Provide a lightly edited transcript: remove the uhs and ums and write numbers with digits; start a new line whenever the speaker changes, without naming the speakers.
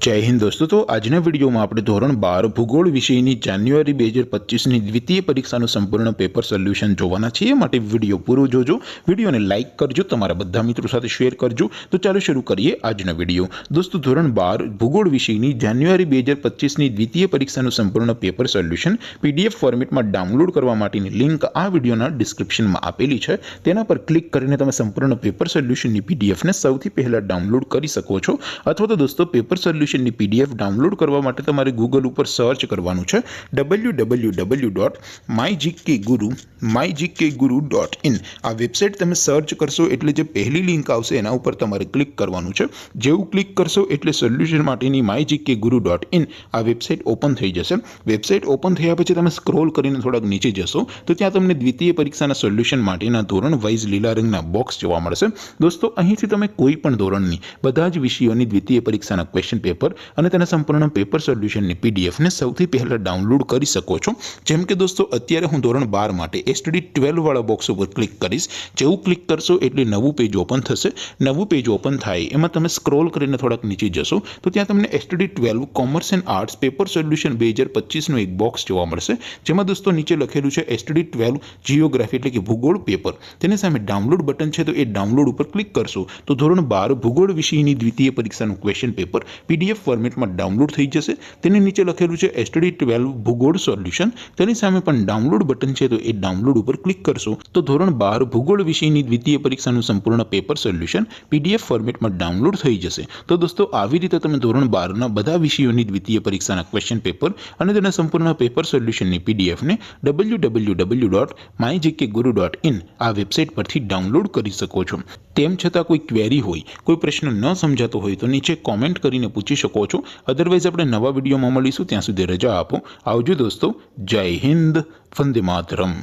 जय हिंद दोस्तों। तो आजना विडियो में આપણે ધોરણ 12 ભૂગોળ વિષયની જાન્યુઆરી 2025 ની દ્વિતીય પરીક્ષાનું સંપૂર્ણ પેપર સોલ્યુશન જોવાના છીએ। માટે વિડિયો પૂરો જોજો, વિડિયોને લાઈક કરજો, તમારા બધા મિત્રો સાથે શેર કરજો। તો ચાલો શરૂ કરીએ આજનો વિડિયો। દોસ્તો ધોરણ 12 ભૂગોળ વિષયની જાન્યુઆરી 2025 ની દ્વિતીય પરીક્ષાનું સંપૂર્ણ પેપર સોલ્યુશન પીડીએફ ફોર્મેટમાં ડાઉનલોડ કરવા માટેની લિંક આ વિડિયોના ડિસ્ક્રિપ્શનમાં આપેલી છે। તેના પર ક્લિક કરીને તમે સંપૂર્ણ પેપર સોલ્યુશનની પીડીએફને સૌથી પહેલા ડાઉનલોડ કરી શકો છો। અથવા તો દોસ્તો પેપર સોલ્યુશન पीडीएफ डाउनलॉड करवा माटे तमारे गूगल पर सर्च करवानुं छे www.mygkguru.in। आ वेबसाइट तमे सर्च करशो एटले जे पहली लिंक आवशे एना उपर तमारे क्लिक करवानुं छे। जेवुं क्लिक करशो एटले सोल्यूशन माटेनी mygkguru.in आ वेबसाइट ओपन थई जशे। वेबसाइट ओपन थया पछी तमे स्क्रॉल करीने थोड़ा नीचे जशो तो त्यां तमने द्वितीय परीक्षाना सोल्यूशन माटेना धोरण वाइज लीला रंगना बॉक्स जोवा मळशे। दोस्तों અહીંથી તમે કોઈ પણ ધોરણની બધા જ વિષયોની દ્વિતીય પરીક્ષાના ક્વેશ્ચન પેપર અને તેના સંપૂર્ણ પેપર સોલ્યુશનની પીડીએફ ને સૌથી પહેલા ડાઉનલોડ કરી શકો છો। જેમ કે દોસ્તો અત્યારે હું ધોરણ 12 માટે એસટીડી 12 વાળા બોક્સ ઉપર ક્લિક કરીશ। જેવું ક્લિક કરશો એટલે નવું પેજ ઓપન થશે। નવું પેજ ઓપન થાય એમાં તમે સ્ક્રોલ કરીને થોડાક નીચે જશો તો ત્યાં તમને STD 12 commerce and arts paper solution 2025 નું એક બોક્સ જોવા મળશે। જેમાં દોસ્તો નીચે લખેલું છે એસટીડી 12 જીઓગ્રાફી એટલે કે ભૂગોળ પેપર। તેની સામે ડાઉનલોડ બટન છે તો એ ડાઉનલોડ ઉપર ક્લિક કરશો તો ધોરણ 12 ભૂગોળ વિષયની દ્વિતીય પરીક્ષાનું ક્વેશ્ચન પેપર पीडीएफ फॉर्मेट में डाउनलॉड थी जैसे। नीचे लखेलू है एसटीडी 12 भूगोल सोल्यूशन। तेनी सामे पण डाउनलॉड बटन है तो ये डाउनलॉड पर क्लिक करशो तो धोरण 12 भूगोल विषयनी द्वितीय परीक्षाનું संपूर्ण पेपर सोल्यूशन पीडीएफ फॉर्मेट में डाउनलॉड थई जशे। तो दोस्तों આવી રીતે તમે ધોરણ 12 ના બધા વિષયોની દ્વિતીય પરીક્ષાના ક્વેશ્ચન પેપર અને તેના સંપૂર્ણ પેપર સોલ્યુશનની પીડીએફ ને www.mygkguru.in આ વેબસાઇટ પરથી ડાઉનલોડ કરી શકો છો। તેમ છતાં કોઈ ક્વેરી હોય, કોઈ પ્રશ્ન ન સમજાતો હોય તો નીચે કોમેન્ટ કરીને પૂછી શકો છો। અધરવાઇઝ આપણે નવા વિડીયોમાં મળીશું, ત્યાં સુધી રજા આપો। આવજો દોસ્તો। જય હિન્દ, વંદે માતરમ।